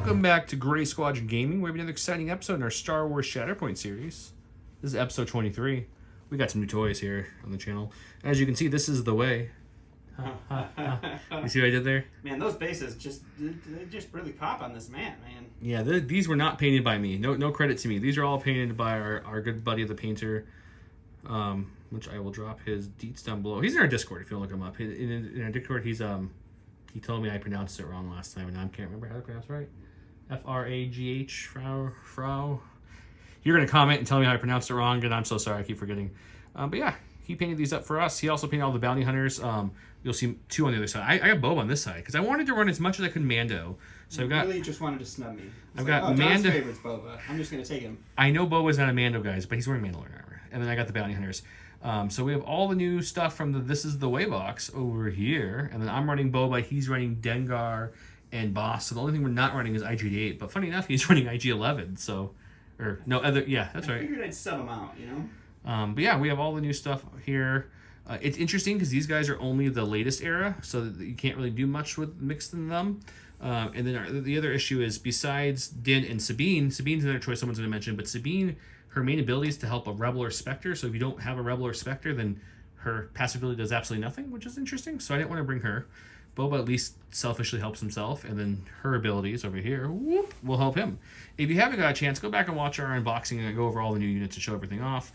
Welcome back to Gray Squadron Gaming. We have another exciting episode in our Star Wars Shatterpoint series. This is episode 23. We got some new toys here on the channel. As you can see, this is the way. You see what I did there? Man, those bases they just really pop on this man. Yeah, these were not painted by me. No credit to me. These are all painted by our good buddy, the painter, which I will drop his deets down below. He's in our Discord if you want to look him up. In our Discord, he told me I pronounced it wrong last time, and I can't remember how to pronounce it right. F-R-A-G-H, Frau. You're going to comment and tell me how I pronounced it wrong, and I'm so sorry. I keep forgetting. But yeah, he painted these up for us. He also painted all the bounty hunters. You'll see two on the other side. I got Boba on this side, because I wanted to run as much as I could Mando. So I've got... really just wanted to snub me. I've got Mando. Mando. John's favorite's Boba. I'm just going to take him. I know Boba's not a Mando, guys, but he's wearing Mandalorian armor. And then I got the bounty hunters. So we have all the new stuff from the This Is the Way box over here. And then I'm running Boba. He's running Dengar and Boss. So the only thing we're not running is IG-8. But funny enough, he's running IG-11. So, or no other. Yeah, that's right. I figured I'd sub him out, you know? But yeah, we have all the new stuff here. It's interesting because these guys are only the latest era. So that you can't really do much with mixing them. And then the other issue is besides Din and Sabine's another choice someone's going to mention. But Sabine... her main ability is to help a Rebel or Spectre, so if you don't have a Rebel or Spectre, then her passive ability does absolutely nothing, which is interesting, so I didn't want to bring her. Boba at least selfishly helps himself, and then her abilities over here will help him. If you haven't got a chance, go back and watch our unboxing and go over all the new units to show everything off.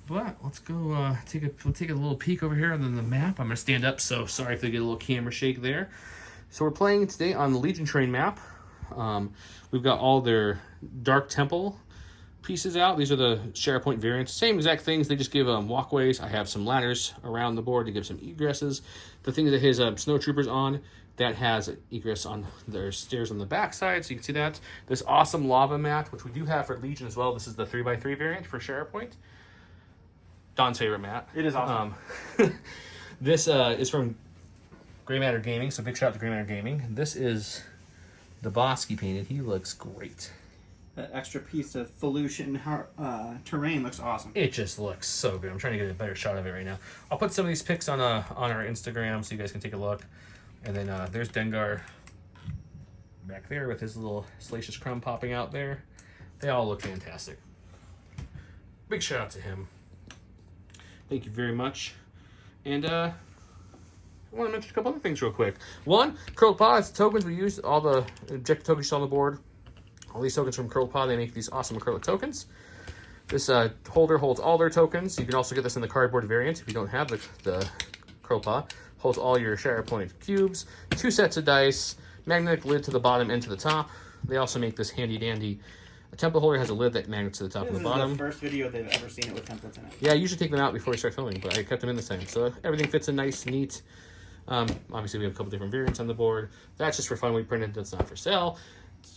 But let's go take a little peek over here on the map. I'm going to stand up, so sorry if they get a little camera shake there. So we're playing today on the Legion Train map. We've got all their Dark Temple pieces out. These are the Shatterpoint variants. Same exact things. They just give walkways. I have some ladders around the board to give some egresses. The thing that his snowtroopers on, that has egress on their stairs on the back side, so you can see that. This awesome lava mat, which we do have for Legion as well. This is the 3x3 variant for Shatterpoint. Don's favorite mat. It is awesome. This is from Gray Matter Gaming, so big shout out to Gray Matter Gaming. This is the boss he painted. He looks great. That extra piece of Felucian terrain looks awesome. It just looks so good. I'm trying to get a better shot of it right now. I'll put some of these pics on our Instagram so you guys can take a look. And then there's Dengar back there with his little Salacious Crumb popping out there. They all look fantastic. Big shout out to him. Thank you very much. And I want to mention a couple other things real quick. One, Curl Pods tokens we used, all the objective tokens you saw on the board. All these tokens from Curl Pod, they make these awesome acrylic tokens. This holder holds all their tokens. You can also get this in the cardboard variant if you don't have the Curl Pod. Holds all your Shatterpoint cubes, 2 sets of dice, magnetic lid to the bottom and to the top. They also make this handy dandy. A template holder has a lid that magnets to the top and the bottom. This is the first video they've ever seen it with templates in it. Yeah, I usually take them out before we start filming, but I kept them in the same. So everything fits in nice, neat. Obviously, we have a couple different variants on the board. That's just for fun. We printed. That's not for sale.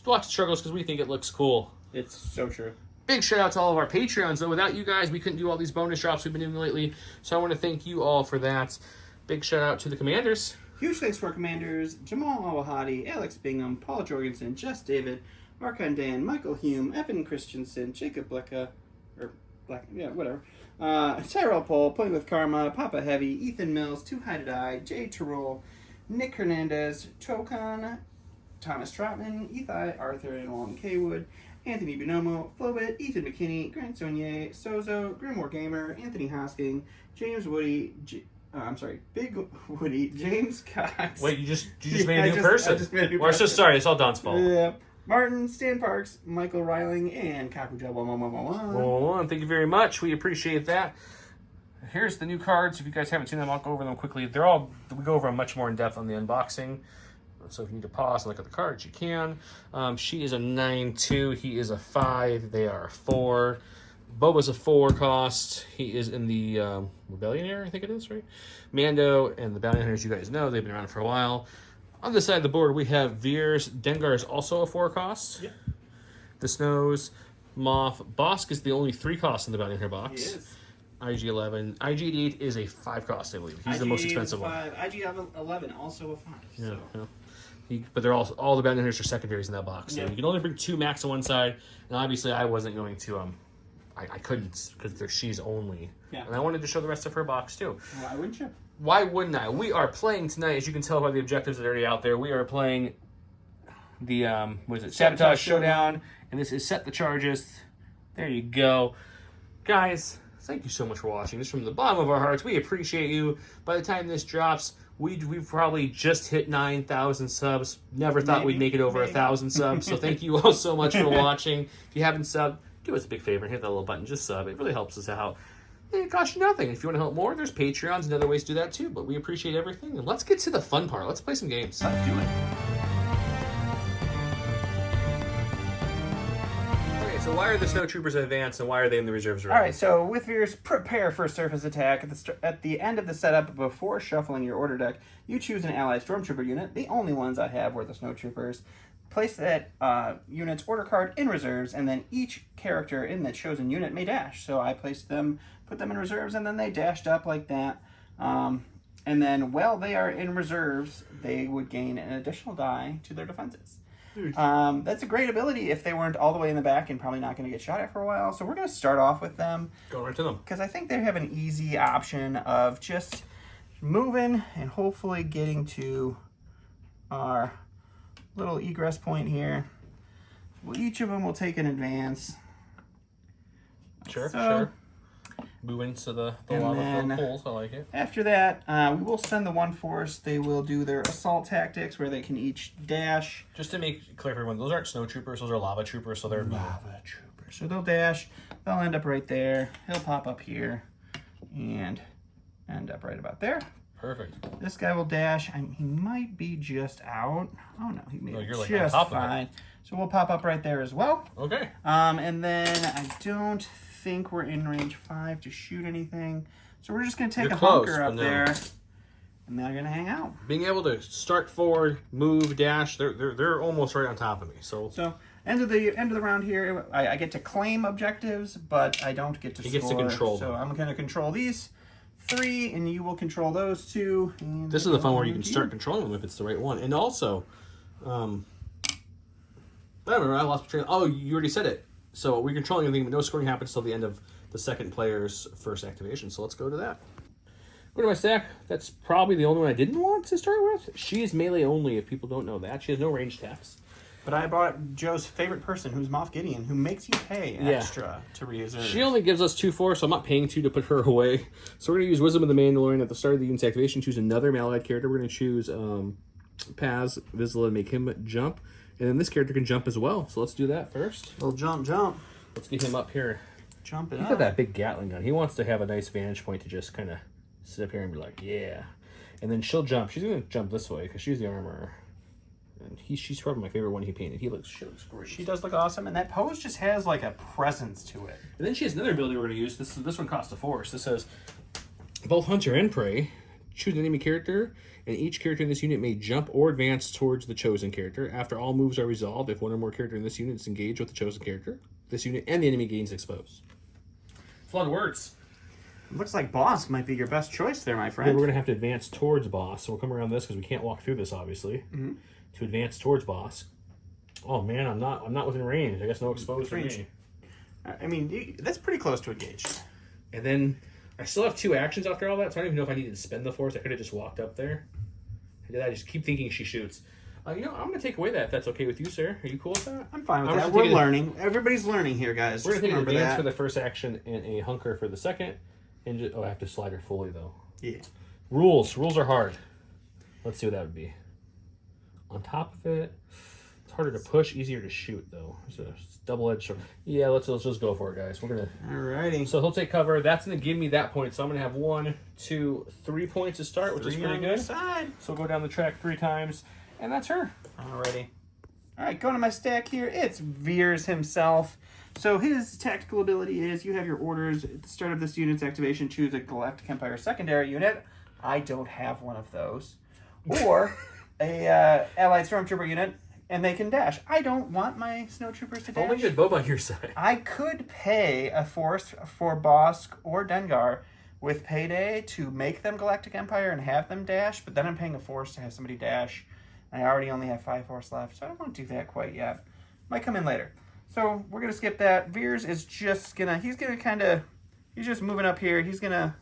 Lots of struggles because we think it looks cool. It's so true. Big shout out to all of our Patreons, though. Without you guys, we couldn't do all these bonus drops we've been doing lately. So I want to thank you all for that. Big shout out to the Commanders. Huge thanks to our Commanders: Jamal Awahadi, Alex Bingham, Paul Jorgensen, Jess David, Mark Dan, Michael Hume, Evan Christensen, Jacob Blecka, Tyrell Pohl, Playing with Karma, Papa Heavy, Ethan Mills, Too High to Die, Jay Terrell, Nick Hernandez, Tokan, Thomas Trotman, Ethai, Arthur, and Walton Kaywood, Anthony Bonomo, Flowbit, Ethan McKinney, Grant Sonier, Sozo, Grimoire Gamer, Anthony Hosking, James Woody, Big Woody, James Cox. Wait, you just made a new person. I just made a new We're so sorry. It's all Don's fault. Yeah. Martin, Stan Parks, Michael Reiling, and Kakuja111. Thank you very much. We appreciate that. Here's the new cards. If you guys haven't seen them, I'll go over them quickly. We go over them much more in depth on the unboxing. So if you need to pause and look at the cards, you can. She is a 9/2. He is a 5. They are a 4. Boba's a 4 cost. He is in the Rebellion era, I think it is, right? Mando and the Bounty Hunters, you guys know. They've been around for a while. On this side of the board, we have Veers. Dengar is also a 4 cost. Yep. The Snows, Moff. Bosk is the only 3 cost in the Bounty Hunter box. He is. IG-11. IG-8 is a 5 cost, I believe. He's the most expensive one. IG-11 also a 5. Yeah, so. Yeah. But they're all the Bounty Hunters are secondaries in that box. So you can only bring 2 max on one side. And obviously, I wasn't going to... I couldn't because she's only. Yeah. And I wanted to show the rest of her box, too. Why wouldn't you? Why wouldn't I? We are playing tonight, as you can tell by the objectives that are already out there. We are playing the what is it? Sabotage Showdown, and this is Set the Charges. There you go, guys. Thank you so much for watching. This from the bottom of our hearts. We appreciate you. By the time this drops, we've probably just hit 9,000 subs. Never thought we'd make it over 1,000 subs. So thank you all so much for watching. If you haven't subbed, do us a big favor and hit that little button. Just sub. It really helps us out. It costs you nothing. If you want to help more, there's Patreons and other ways to do that too. But we appreciate everything. And let's get to the fun part. Let's play some games. Let's do it. So why are the snowtroopers advanced and why are they in the reserves room? All right, so with Veers, prepare for surface attack. At the end of the setup, before shuffling your order deck, you choose an allied stormtrooper unit. The only ones I have were the snowtroopers. Place that unit's order card in reserves, and then each character in that chosen unit may dash. So I placed them, put them in reserves, and then they dashed up like that. And then while they are in reserves, they would gain an additional die to their defenses. That's a great ability if they weren't all the way in the back and probably not going to get shot at for a while. So we're going to start off with them. Go right to them. Because I think they have an easy option of just moving and hopefully getting to our little egress point here. Well, each of them will take an advance. Sure. Move into the lava-filled holes. I like it. After that, we will send the one force. They will do their assault tactics where they can each dash. Just to make it clear for everyone, those aren't snow troopers. Those are lava troopers. So they're lava troopers. So they'll dash. They'll end up right there. He'll pop up here and end up right about there. Perfect. This guy will dash. He might be just out. Oh no, he may be you're like just on top fine. Of it. So we'll pop up right there as well. Okay. And then I don't think we're in range 5 to shoot anything. So we're just going to take a hunker up there, and they're going to hang out. Being able to start forward, move, dash, they're almost right on top of me. So end of the round here, I get to claim objectives, but I don't get to score. He gets to control them. So I'm going to control these 3, and you will control those 2. This is the fun where you can start controlling them if it's the right one. And also, I don't remember, I lost my train. Oh, you already said it. So we're controlling everything, but no scoring happens until the end of the second player's first activation. So let's go to that. Go to my stack. That's probably the only one I didn't want to start with. She is melee only, if people don't know that. She has no range attacks. But I bought Joe's favorite person, who's Moff Gideon, who makes you pay extra to reserve. She only gives us 2 force, so I'm not paying 2 to put her away. So we're going to use Wisdom of the Mandalorian at the start of the unit's activation. Choose another allied character. We're going to choose Paz Vizsla and make him jump. And then this character can jump as well. So let's do that first. Little jump. Let's get him up here. Jumping He's got that big Gatling gun. He wants to have a nice vantage point to just kind of sit up here and be like, yeah. And then she'll jump. She's going to jump this way because she's the armorer. And she's probably my favorite one he painted. She looks great. She does look awesome, and that pose just has like a presence to it. And then she has another ability we're going to use. This one costs a force. This says, both hunter and prey, choose an enemy character, and each character in this unit may jump or advance towards the chosen character. After all moves are resolved, if one or more character in this unit is engaged with the chosen character, this unit and the enemy gains exposed. It's a lot of words. Looks like boss might be your best choice there, my friend. Yeah, we're going to have to advance towards boss, so we'll come around this because we can't walk through this, obviously. Mm-hmm. To advance towards boss. Oh man, I'm not within range. I guess no exposed for me. I mean, that's pretty close to engaged. And then I still have 2 actions after all that, so I don't even know if I needed to spend the force. I could have just walked up there. I just keep thinking she shoots. I'm going to take away that if that's okay with you, sir. Are you cool with that? I'm fine with that. We're learning. Everybody's learning here, guys. We're going to take an advance for the first action and a hunker for the second. And I have to slide her fully, though. Yeah. Rules. Rules are hard. Let's see what that would be. On top of it, it's harder to push, easier to shoot, though. So it's double-edged sword. Yeah, let's just go for it, guys. We're going to... Alrighty. So he'll take cover. That's going to give me that point. So I'm going to have 1, 2, 3 points to start, which is pretty good. Side. So we'll go down the track 3 times. And that's her. Alrighty. Alright, going to my stack here. It's Veers himself. So his tactical ability is you have your orders. At the start of this unit's activation, choose a Galactic Empire secondary unit. I don't have one of those. Or a allied stormtrooper unit, and they can dash. I don't want my snowtroopers to dash. Only good Boba on your side. I could pay a force for Bosk or Dengar with payday to make them Galactic Empire and have them dash, but then I'm paying a force to have somebody dash. I already only have 5 force left, so I don't want to do that quite yet. Might come in later. So we're going to skip that. Veers is just going to, he's just moving up here. He's going to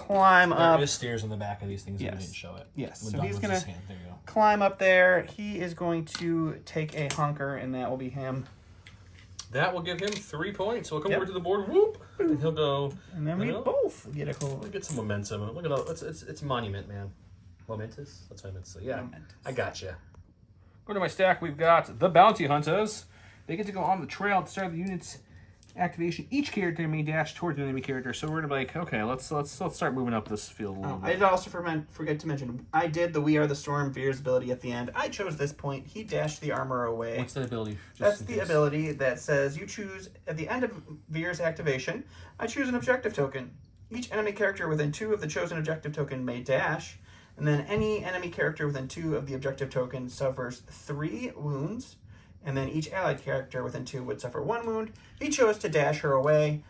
climb up. There is stairs in the back of these things. Yes. We didn't show it. Yes. When So Don he's moves gonna his hand. There you go. climb up there. He is going to take a hunker, and that will be him. That will give him 3 points. So we'll come Yep. over to the board. Whoop. And he'll go. And then we you know, both get a cool. Get some momentum. Look at all. It's monument, man. Momentous? That's what I meant to say. Yeah. Momentous. I got you. Go to my stack. We've got the Bounty Hunters. They get to go on the trail at the start of the unit's activation. Each character may dash towards an enemy character. So we're gonna be like, okay, let's start moving up this field a little I bit. did also forget to mention, I did the We Are the Storm Veer's ability at the end. I chose this point. He dashed the armor away. What's that ability? That's the ability that says you choose, at the end of Veer's activation, I choose an objective token. Each enemy character within 2 of the chosen objective token may dash, and then any enemy character within 2 of the objective token suffers 3 wounds, and then each allied character within 2 would suffer 1 wound. He chose to dash her away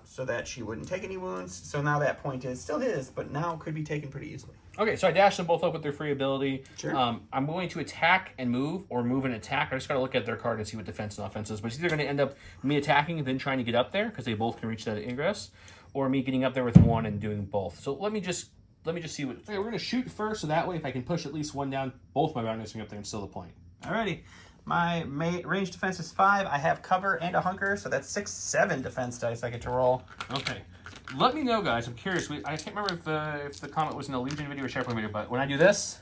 so that she wouldn't take any wounds, so now that point is still his, but now could be taken pretty easily. Okay, so I dashed them both up with their free ability. Sure. I'm going to attack and move, or move and attack. I just got to look at their card and see what defense and offense is. But it's either going to end up me attacking and then trying to get up there, because they both can reach that ingress, or me getting up there with one and doing both. So let me just see what... Okay, we're going to shoot first, so that way if I can push at least one down, both my bounties can up there and steal the point. Alrighty. My range defense is 5. I have cover and a hunker, so that's 7 defense dice I get to roll. Okay. Let me know, guys. I'm curious. I can't remember if the comment was in a Legion video or Shatterpoint video, but when I do this,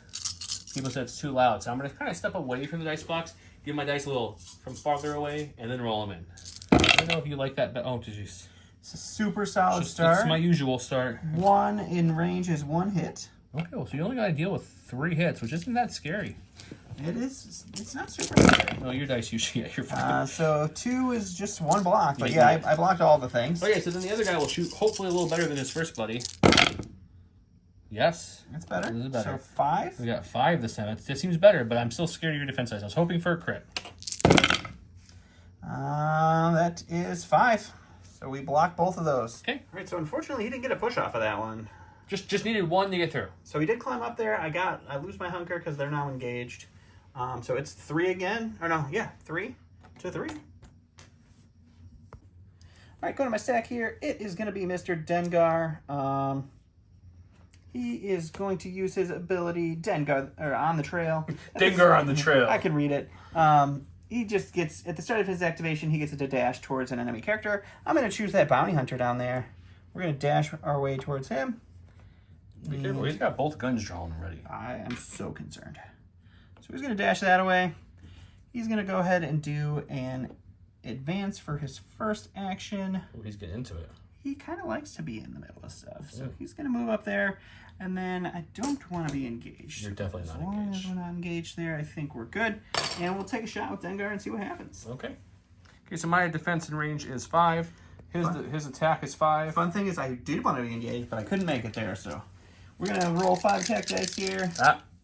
people said it's too loud. So I'm going to kind of step away from the dice box, give my dice a little from farther away, and then roll them in. I don't know if you like that, but oh, jeez. It's a super solid start. It's my usual start. 1 in range is 1 hit. Okay, well, so you only got to deal with 3 hits, which isn't that scary. It is. It's not super scary. No, your dice usually, yeah, you're fine. So 2 is just 1 block, but Yeah, yeah, I blocked all the things. Okay, so then the other guy will shoot hopefully a little better than his first buddy. Yes. That's better. This is better. So 5. We got 5 this time. It seems better, but I'm still scared of your defense dice. I was hoping for a crit. That is 5. So we block both of those. Okay. All right. So unfortunately, he didn't get a push off of that one. Just needed 1 to get through. So he did climb up there. I lose my hunker because they're now engaged. So it's 3 again. Or no, yeah, 3 to 3. All right, go to my stack here. It is going to be Mr. Dengar. He is going to use his ability, Dengar, or on the trail. Dengar on the trail. I can read it. He just gets, at the start of his activation, he gets to dash towards an enemy character. I'm going to choose that bounty hunter down there. We're going to dash our way towards him. Be careful, he's got both guns drawn already. I am so concerned. So he's going to dash that away. He's going to go ahead and do an advance for his first action. Ooh, he's getting into it. He kind of likes to be in the middle of stuff. So he's going to move up there. And then I don't want to be engaged. You're definitely not engaged. As long as engaged. we're not engaged there, I think we're good. And we'll take a shot with Dengar and see what happens. Okay. Okay, so my defense and range is 5. His attack is 5. Fun thing is I did want to be engaged, but I couldn't make it there. So we're going to roll 5 attack dice here.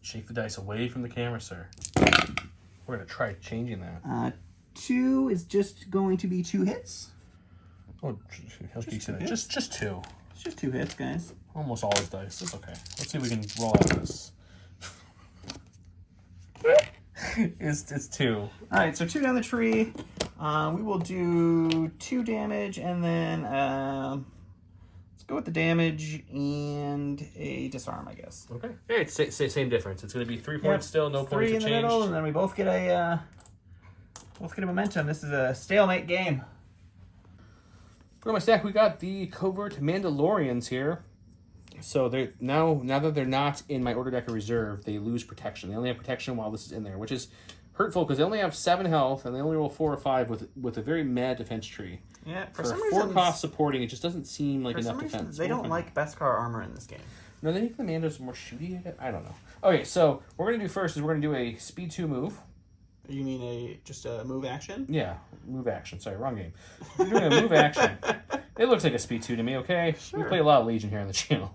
Shake the dice away from the camera, sir. We're going to try changing that. 2 is just going to be 2 hits. Oh, just 2. It's just 2 hits, guys. Almost all his dice. It's okay. Let's see if we can roll out this. It's 2. All right, so 2 down the tree. We will do 2 damage, and then let's go with the damage and a disarm, I guess. Okay. Yeah, it's same difference. It's going to be 3 points still. No 3 points in have the changed. middle, and then we both get a momentum. This is a stalemate game. For my stack, we got the Covert Mandalorians here. So they're now that they're not in my order deck of reserve, they lose protection. They only have protection while this is in there, which is hurtful because they only have 7 health and they only roll 4 or 5 with a very mad defense tree. Yeah, for some 4 cost supporting, it just doesn't seem like enough reason, defense. they don't like Beskar armor in this game. No, they think the Mando's more shooty. I don't know. Okay, so what we're gonna do first is we're gonna do a speed 2 move. You mean just a move action? Yeah, move action. Sorry, wrong game. We're doing a move action. It looks like a speed 2 to me. Okay, sure. We play a lot of Legion here on the channel.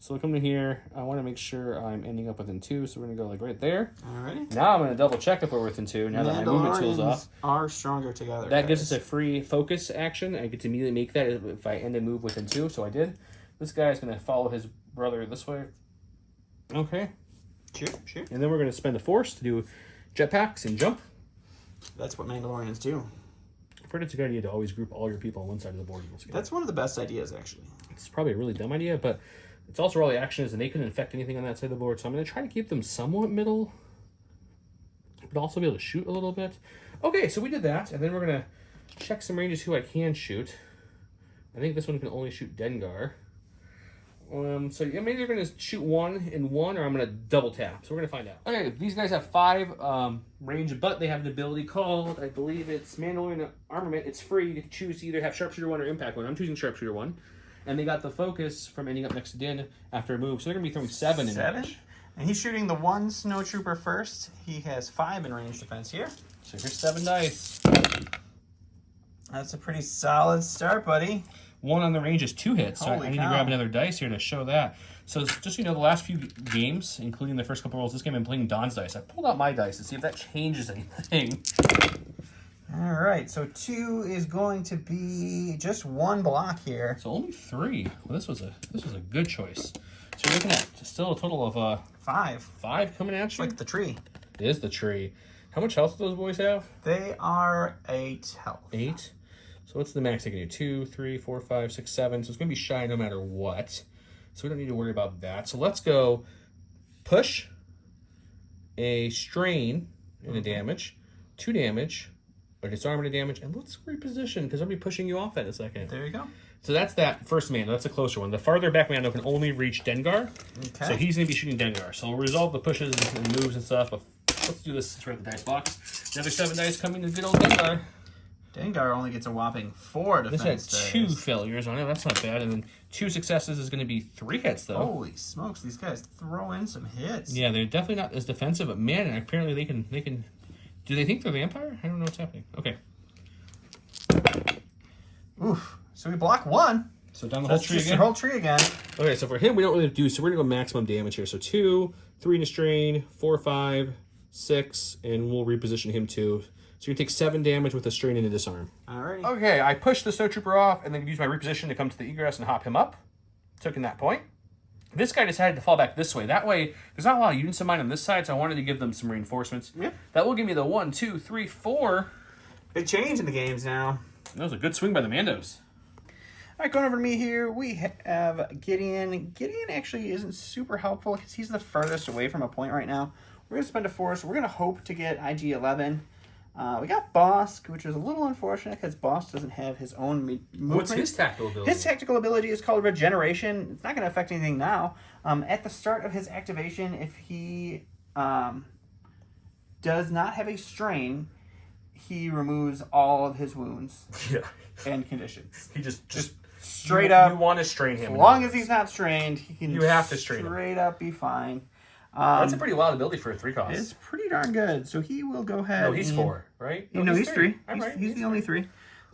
So we'll come to here. I want to make sure I'm ending up within 2, so we're going to go like right there. Alrighty. Now I'm going to double check if we're within 2, now that my movement tool's off. Are stronger together. That gives us a free focus action. I get to immediately make that if I end a move within 2, so I did. This guy is going to follow his brother this way. Okay. Sure. And then we're going to spend the force to do jetpacks and jump. That's what Mandalorians do. I've heard it's a good idea to always group all your people on one side of the board. That's one of the best ideas, actually. It's probably a really dumb idea, but it's also where all the action is, and they couldn't affect anything on that side of the board. So I'm going to try to keep them somewhat middle, but also be able to shoot a little bit. Okay, so we did that, and then we're going to check some ranges who I can shoot. I think this one can only shoot Dengar. So yeah, maybe they're going to shoot 1 and 1, or I'm going to double tap. So we're going to find out. Okay, these guys have 5 range, but they have an ability called, I believe it's Mandalorian Armament. It's free to choose to either have Sharpshooter 1 or Impact 1. I'm choosing Sharpshooter 1. And they got the focus from ending up next to Din after a move. So they're going to be throwing 7 in range. And he's shooting the 1 snowtrooper first. He has 5 in range defense here. So here's 7 dice. That's a pretty solid start, buddy. 1 on the range is 2 hits. So Holy I need cow. to grab another dice here to show that. So just so you know, the last few games, including the first couple rolls, this game I'm playing Don's dice. I pulled out my dice to see if that changes anything. All right, so 2 is going to be just 1 block here. So only 3. Well, this was a good choice. So you're looking at still a total of 5. 5 coming at you. Like the tree. It is the tree. How much health do those boys have? They are 8 health. 8. So what's the max they can do? 2, 3, 4, 5, 6, 7. So it's going to be shy no matter what. So we don't need to worry about that. So let's go push, a strain, and a damage, 2 damage, a disarm and a damage, and let's reposition because I'll be pushing you off in a second. There you go. So that's that first Mando. That's a closer one. The farther back Mando can only reach Dengar. Okay. So he's going to be shooting Dengar. So we'll resolve the pushes and moves and stuff. But let's do this right at the dice box. The other 7 dice coming to good old Dengar. Dengar only gets a whopping 4 defense. This had 2 failures on it. That's not bad. And then 2 successes is going to be 3 hits, though. Holy smokes, these guys throw in some hits. Yeah, they're definitely not as defensive, but man, and apparently they can. Do they think they're vampire? I don't know what's happening. Okay. Oof. So we block 1. So down the whole That's tree just again. the whole tree again. Okay, so for him, we don't really do. So we're gonna go maximum damage here. So 2, 3 in a strain, 4, 5, 6, and we'll reposition him 2. So you take 7 damage with a strain and a disarm. Alrighty. Okay, I pushed the snowtrooper off and then used my reposition to come to the egress and hop him up. Took in that point. This guy decided to fall back this way. That way, there's not a lot of units of mine on this side, so I wanted to give them some reinforcements. Yep. That will give me the 1, 2, 3, 4. Big change in the games now. That was a good swing by the Mandos. All right, going over to me here, we have Gideon. Gideon actually isn't super helpful because he's the furthest away from a point right now. We're going to spend a force. We're going to hope to get IG-11. We got Bosk, which is a little unfortunate because Bosk doesn't have his own movement. What's his tactical ability? His tactical ability is called Regeneration. It's not going to affect anything now. At the start of his activation, if he does not have a strain, he removes all of his wounds and conditions. He just Straight up. You want to strain him. As long as he's not strained, he can You have to strain him. straight up be fine. That's a pretty wild ability for a 3 cost. It's pretty darn good. So he will go ahead. No, he's 4, right? No, he's 3. I'm right. He's the only 3.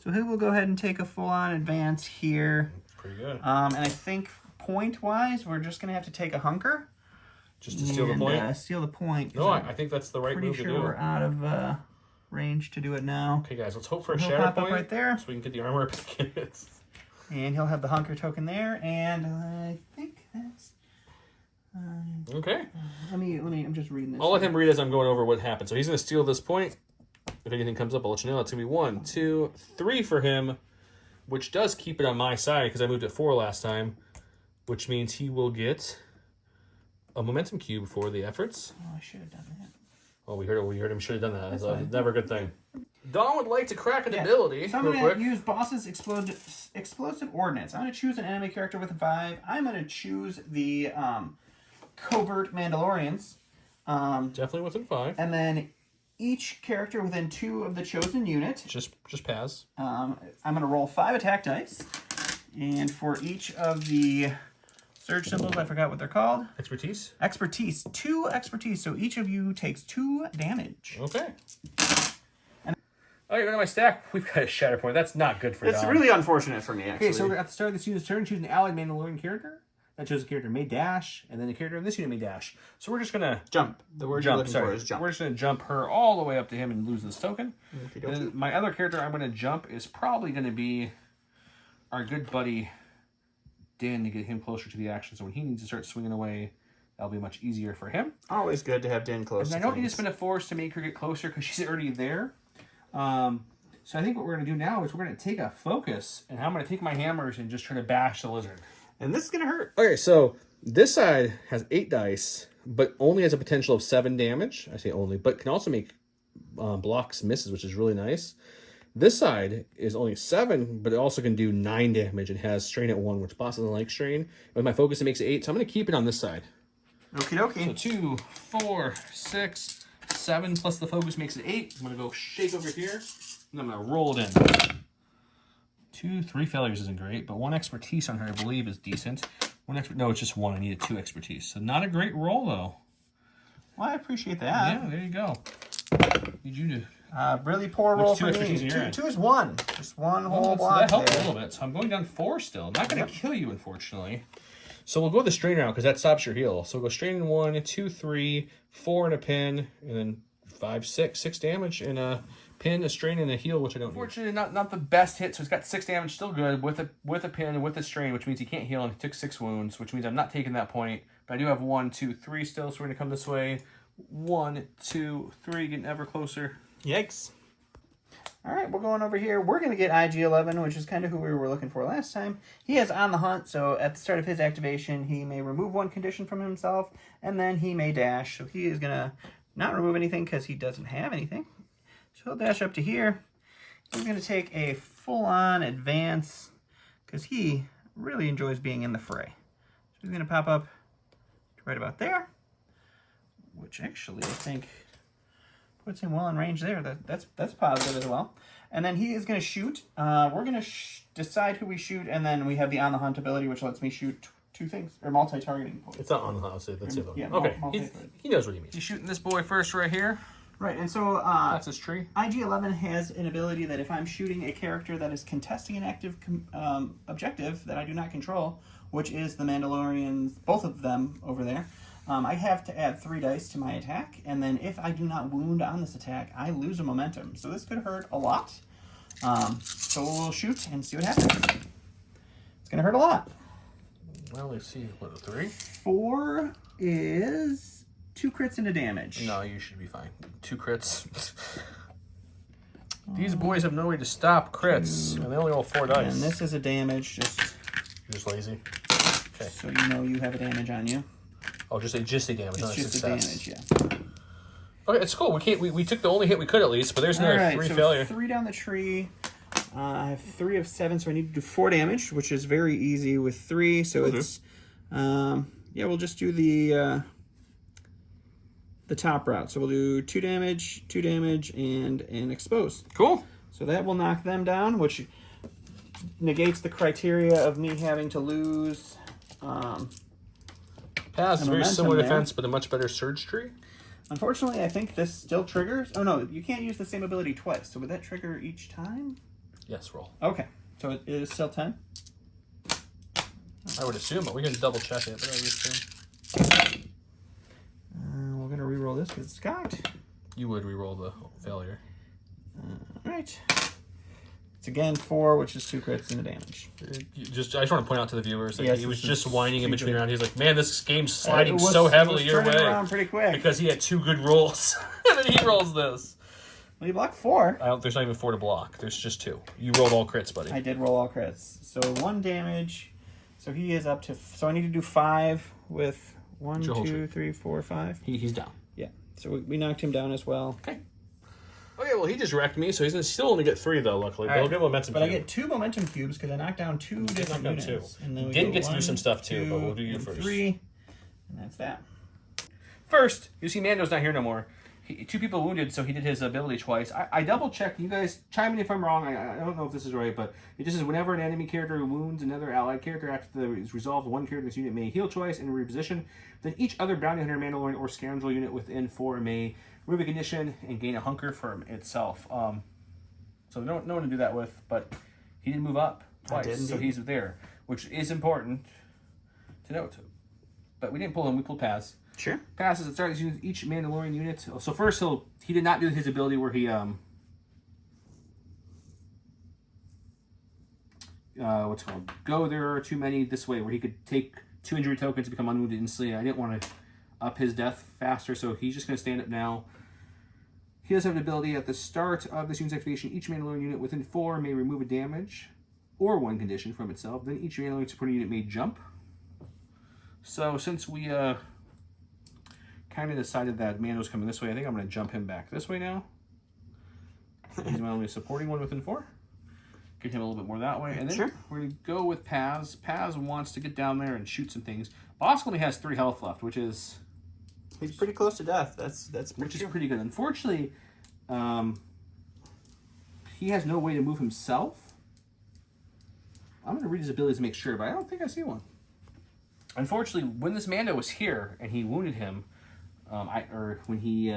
So he will go ahead and take a full-on advance here. Pretty good. And I think point-wise, we're just going to have to take a hunker. Just to steal the point? Steal the point. No, I think that's the right pretty move sure to do. we're out of range to do it now. Okay, guys, let's hope for a He'll pop up Shatterpoint right there. so we can get the armor packets. And he'll have the hunker token there, and I think that's... Okay. Let me. I'm just reading this. I'll let him read as I'm going over what happened. So he's going to steal this point. If anything comes up, I'll let you know. It's going to be 1, 2, 3 for him, which does keep it on my side because I moved at 4 last time, which means he will get a momentum cube for the efforts. Oh, I should have done that. Oh, we heard him should have done that. That's never a good thing. Don would like to crack an ability. So I'm real going quick. to use Boss's explosive ordnance. I'm going to choose an enemy character with a 5. I'm going to choose the covert Mandalorians. Definitely within 5. And then each character within 2 of the chosen unit. Just pass. I'm going to roll 5 attack dice. And for each of the surge symbols, I forgot what they're called. Expertise? Expertise. 2 expertise. So each of you takes 2 damage. Okay. All right, right on my stack, we've got a Shatterpoint. That's not good for It's Don. really unfortunate for me, actually. Okay, so at the start of this unit's turn, choose an allied Mandalorian character. That shows a character may dash, and then the character in this unit may dash. So we're just going to Jump. The word you're looking for sorry. is jump. We're just going to jump her all the way up to him and lose this token. And then my other character I'm going to jump is probably going to be our good buddy Din to get him closer to the action. So when he needs to start swinging away, that'll be much easier for him. Always good to have Din close. And I don't need to spend a force to make her get closer because she's already there. So I think what we're going to do now is we're going to take a focus, and I'm going to take my hammers and just try to bash the lizard. And this is going to hurt. Okay, so this side has 8 dice, but only has a potential of 7 damage. I say only, but can also make blocks misses, which is really nice. This side is only 7, but it also can do 9 damage and has strain at 1, which boss doesn't like strain. With my focus, it makes it 8, so I'm going to keep it on this side. Okie dokie. So 2, 4, 6, 7 plus the focus makes it 8. I'm going to go shake over here, and I'm going to roll it in. 2, 3 failures isn't great, but 1 expertise on her, I believe, is decent. No, it's just 1. I needed 2 expertise. So not a great roll, though. Well, I appreciate that. Yeah, there you go. Did you do? Really poor roll for me. Expertise in your end? 2 is 1. Just one whole So block that helped there. a little bit. So I'm going down 4 still. Not going to kill you, unfortunately. So we'll go the strain route because that stops your heal. So we'll go strain in 1, 2, 3, 4 and a pin, and then 5, 6 damage, and a pin, a strain, and a heal, which I don't. Unfortunately, not the best hit. So he's got 6 damage, still good with a pin and with a strain, which means he can't heal, and he took 6 wounds, which means I'm not taking that point. But I do have 1, 2, 3 still. So we're gonna come this way. 1, 2, 3, getting ever closer. Yikes. All right, we're going over here. We're going to get IG-11, which is kind of who we were looking for last time. He has On the Hunt, so at the start of his activation, he may remove 1 condition from himself, and then he may dash. So he is going to not remove anything because he doesn't have anything. So he'll dash up to here. He's going to take a full-on advance because he really enjoys being in the fray. So he's going to pop up right about there, which actually I think puts him well in range there. That's positive as well. And then he is going to shoot. We're going to decide who we shoot, and then we have the On the Hunt ability, which lets me shoot 2 things, or multi-targeting points. It's not on the house. Let's see. Yeah, Okay. multi-targeting. He knows what he means. He's shooting this boy first right here. Right, and so That's his tree. IG-11 has an ability that if I'm shooting a character that is contesting an active objective that I do not control, which is the Mandalorians, both of them over there, I have to add 3 dice to my attack, and then if I do not wound on this attack, I lose a momentum. So this could hurt a lot. So we'll shoot and see what happens. It's going to hurt a lot. Well, let's see. What, 3? 4 is 2 crits into damage. No, you should be fine. 2 crits. These boys have no way to stop crits, and they only roll 4 dice. And this is a damage, You're just lazy. Okay. so you know you have a damage on you. Oh, just a damage, not It's a just a success. damage, yeah. Okay, it's cool. We took the only hit we could at least, but there's another Alright, 3 so failure. 3 down the tree. I have 3 of 7, so I need to do 4 damage, which is very easy with 3. So it's, yeah, we'll just do the top route. So we'll do 2 damage, and an expose. Cool. So that will knock them down, which negates the criteria of me having to lose. Pass is very momentum similar there. defense, but a much better surge tree. Unfortunately, I think this still triggers. Oh no, you can't use the same ability twice. So would that trigger each time? Yes, roll. Okay, so it is still 10. I would assume, but we can double check it. But I would assume We're gonna re-roll this because it's cocked. you would re-roll the failure. All right. It's again 4, which is 2 crits and a damage. I just want to point out to the viewers that Yes, he was this is just whining in between stupid. rounds. He's like, "Man, this game's sliding It was- so it heavily was your turning way," around pretty quick. because he had 2 good rolls, and then he rolls this. Well, you blocked 4. There's not even 4 to block. There's just 2. You rolled all crits, buddy. I did roll all crits. So 1 damage. So he is up to. So I need to do 5 with 1, Your whole 2, tree. 3, 4, 5. He's down. Yeah. So we knocked him down as well. Okay. Okay, well, he just wrecked me, so he's going to still only get 3, though, luckily. But I'll give him a momentum But I cube. get 2 momentum cubes because I knocked down 2 different down units. 2. And then we Didn't go get to do 1, some stuff, too, 2, but we'll do you and first. 3, and that's that. First, you see Mando's not here no more. 2 people wounded, so he did his ability twice. I double-checked. You guys chime in if I'm wrong. I don't know if this is right, but it just says whenever an enemy character wounds another allied character after the is resolved, one character in this unit may heal twice and reposition. Then each other bounty hunter, Mandalorian, or scoundrel unit within 4 may remove a condition and gain a hunker for itself. So no one to do that with, but he did move up twice, so he's there, which is important to note. But we didn't pull him. We pulled Paz. Sure. Passes at start of each Mandalorian unit. So first he did not do his ability where he what's it called? Go, there are too many this way, where he could take 2 injury tokens and become unwounded instantly. I didn't want to up his death faster, so he's just gonna stand up now. He does have the ability at the start of this unit's activation, each Mandalorian unit within 4 may remove a damage or 1 condition from itself. Then each Mandalorian supporting unit may jump. So since we kind of decided that Mando's coming this way, I think I'm going to jump him back this way now. He's my only supporting one within 4. Get him a little bit more that way. And then we're going to go with Paz. Paz wants to get down there and shoot some things. Bosk only has 3 health left, which is... He's pretty close to death. That's which is pretty good. Unfortunately, he has no way to move himself. I'm going to read his abilities to make sure, but I don't think I see one. Unfortunately, when this Mando was here and he wounded him, when he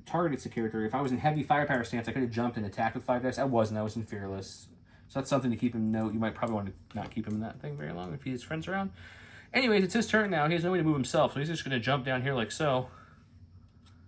targets a character, if I was in heavy firepower stance, I could have jumped and attacked with 5 dice. I wasn't. I was in fearless. So that's something to keep in note. You might probably want to not keep him in that thing very long if he has friends around. Anyways, it's his turn now. He has no way to move himself, so he's just going to jump down here like so.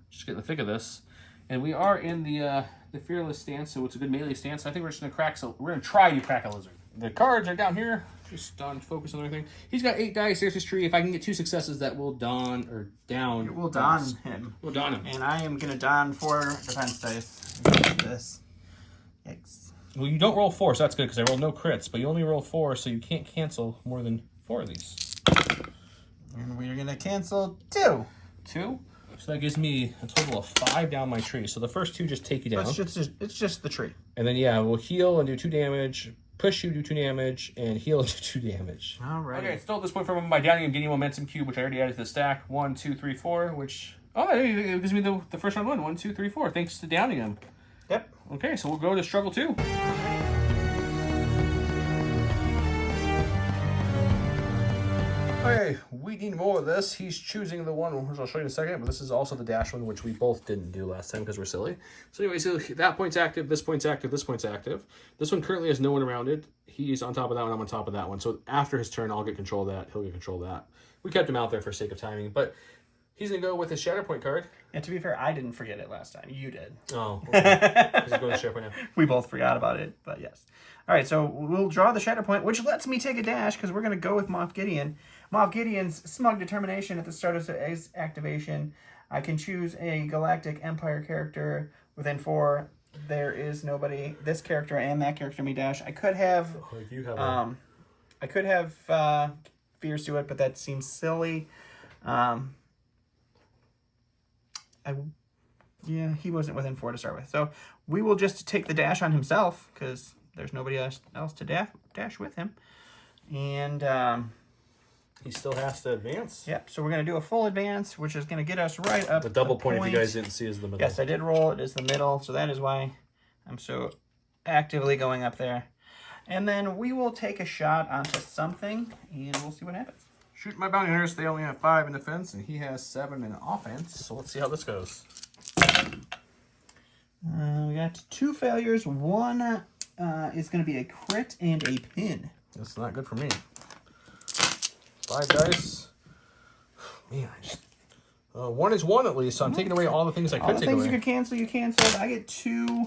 Just get in the thick of this. And we are in the fearless stance, so it's a good melee stance. I think we're just going to crack. So we're going to try to crack a lizard. The cards are down here. Just on focus on everything. He's got 8 dice. There's his tree. If I can get 2 successes, that will down. We'll don him. We'll don him. And I am going to don 4 defense dice. This. Yikes. Well, you don't roll 4, so that's good because I rolled no crits. But you only roll 4, so you can't cancel more than 4 of these. And we're going to cancel 2. 2? So that gives me a total of 5 down my tree. So the first 2 just take you down. So it's just the tree. And then, yeah, we'll heal and do 2 damage. Push you, do 2 damage, and heal, do 2 damage. All right. Okay, still at this point from my downing and gaining momentum cube, which I already added to the stack. 1, 2, 3, 4, which... Oh, it gives me the first round win. 1, 2, 3, 4, thanks to downing him. Yep. Okay, so we'll go to struggle 2. Okay, we need more of this. He's choosing the one, which I'll show you in a second, but this is also the dash one, which we both didn't do last time because we're silly. So anyway, so that point's active, this point's active, this point's active. This one currently has no one around it. He's on top of that one, I'm on top of that one. So after his turn, I'll get control of that. He'll get control of that. We kept him out there for sake of timing, but he's going to go with his Shatterpoint card. And to be fair, I didn't forget it last time. You did. Oh, okay. He's going to Shatterpoint now. We both forgot about it, but yes. All right, so we'll draw the Shatterpoint, which lets me take a dash because we're going to go with Moff Gideon. Moff Gideon's Smug Determination at the start of his activation. I can choose a Galactic Empire character within 4. There is nobody. This character and that character may dash. I could have. I could have Fears to it, but that seems silly. Yeah, he wasn't within 4 to start with, so we will just take the dash on himself because there's nobody else to dash with him, and he still has to advance. Yep. So we're gonna do a full advance, which is gonna get us right up. The double point, if you guys didn't see, is the middle. Yes, I did roll. It is the middle, so that is why I'm so actively going up there. And then we will take a shot onto something, and we'll see what happens. Shoot my bounty hunters. They only have 5 in defense, and he has 7 in offense. So let's see how this goes. We got 2 failures. 1 is going to be a crit and a pin. That's not good for me. 5 dice. Man, I just... 1 is 1 at least, so I'm taking away all the things I could take away. All the things you could cancel, you canceled. I get 2.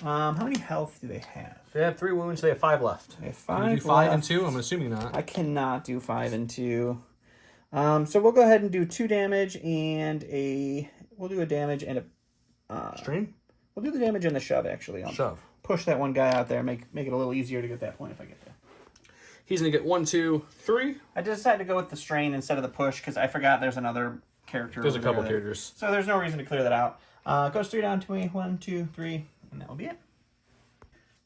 How many health do they have? They have 3 wounds. They have 5 left. They have 5 Can you do 5 and 2? I'm assuming not. I cannot do 5 and 2. So we'll go ahead and do 2 damage and a... We'll do a damage and a... Stream? We'll do the damage and the shove, actually. I'll shove. Push that one guy out there. Make it a little easier to get that point if I get there. He's going to get 1, 2, 3. I decided to go with the strain instead of the push because I forgot there's another character. There's a couple characters. So there's no reason to clear that out. Goes 3 down to me. 1, 2, 3. And that will be it.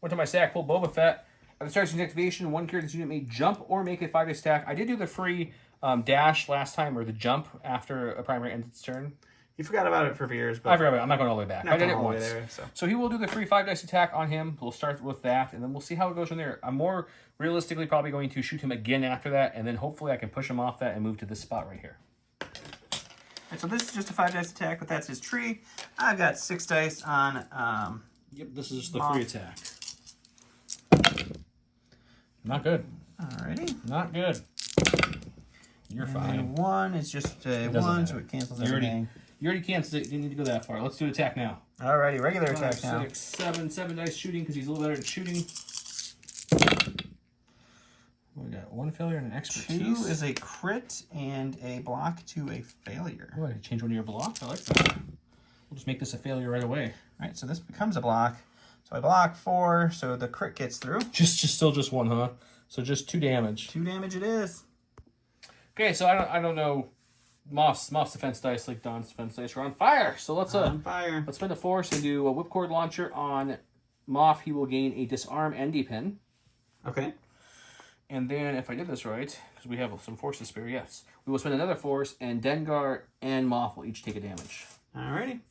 Went to my stack, pulled Boba Fett. At the start of his activation, 1 character's unit may jump or make a 5-day stack. I did do the free dash last time, or the jump after a primary ends its turn. You forgot about it for years, but I forgot about it. I'm not going all the way back. I did it once. There, so he will do the free 5-dice attack on him. We'll start with that, and then we'll see how it goes from there. I'm more realistically probably going to shoot him again after that, and then hopefully I can push him off that and move to this spot right here. Right, so this is just a 5-dice attack, but that's his tree. I've got 6 dice on... Yep, this is the free attack. Not good. Alrighty. Not good. You're fine. And 1 is just a 1, so it cancels everything. You already canceled it. You didn't need to go that far. Let's do attack now. Alrighty, regular attack 5, now. 6, 7. 7 dice shooting because he's a little better at shooting. We got 1 failure and an expertise. 2 is a crit and a block to a failure. Oh, I change one of your blocks. I like that. We'll just make this a failure right away. All right, so this becomes a block. So I block 4, so the crit gets through. Still just 1, huh? So just 2 damage. 2 damage it is. Okay, so I don't know. Moth's defense dice, like Don's defense dice, are on fire. So let's On fire. let's spend a force and do a whipcord launcher on Moth. He will gain a disarm and depin. Okay. And then, if I did this right, because we have some force to spare, yes, we will spend another force, and Dengar and Moth will each take a damage. Alrighty.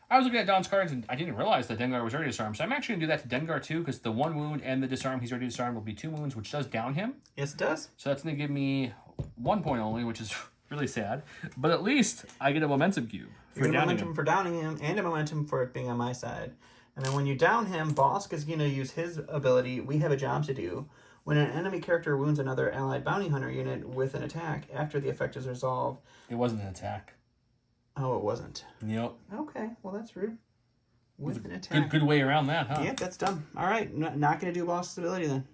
I was looking at Don's cards, and I didn't realize that Dengar was already disarmed. So I'm actually going to do that to Dengar, too, because the 1 wound and the disarm he's already disarmed will be 2 wounds, which does down him. Yes, it does. So that's going to give me 1 point only, which is really sad. But at least I get a momentum cube You get a momentum for downing him, and a momentum for it being on my side. And then when you down him, Bosk is going to use his ability, We Have a Job to Do. When an enemy character wounds another allied bounty hunter unit with an attack after the effect is resolved. It wasn't an attack. Oh, it wasn't. Yep. Okay, well, that's rude. With an attack. Good way around that, huh? Yep, that's dumb. All right, not going to do Bosk's ability then.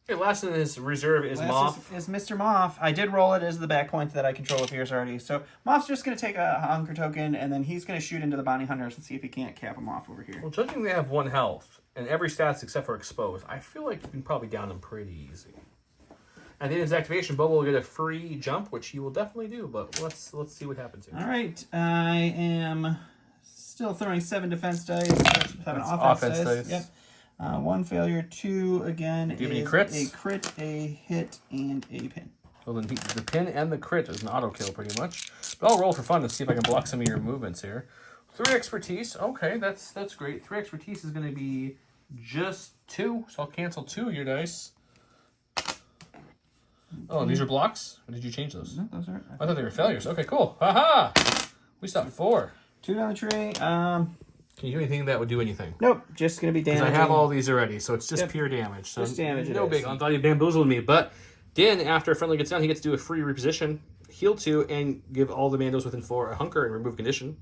Okay, last in his reserve is Moth. Is Mr. Moth. I did roll it as the back point that I control with Pierce already. So Moth's just going to take a hunger token, and then he's going to shoot into the bounty hunters and see if he can't cap them off over here. Well, judging they have 1 health, and every stats except for exposed, I feel like you can probably down them pretty easy. And then his activation, Bobo will get a free jump, which he will definitely do, but let's see what happens here. All right, I am still throwing 7 defense dice. Let's have an offense dice. Yep. 1 failure, 2 again. Do you have any crits? A crit, a hit, and a pin. Well, then the pin and the crit is an auto kill pretty much. But I'll roll for fun to see if I can block some of your movements here. 3 expertise. Okay, that's great. 3 expertise is going to be just 2, so I'll cancel 2 of your dice. Oh, these are blocks? Or did you change those? No, those are. I thought they were failures. Okay, cool. Haha! We stopped 4. 2 down the tree. Can you do anything that would do anything? Nope, just going to be damage. Because I have all these already, so it's just pure damage. So just damage. No big. I thought you bamboozled me, but Din, after a friendly gets down, he gets to do a free reposition, heal 2, and give all the Mandos within 4 a hunker and remove condition.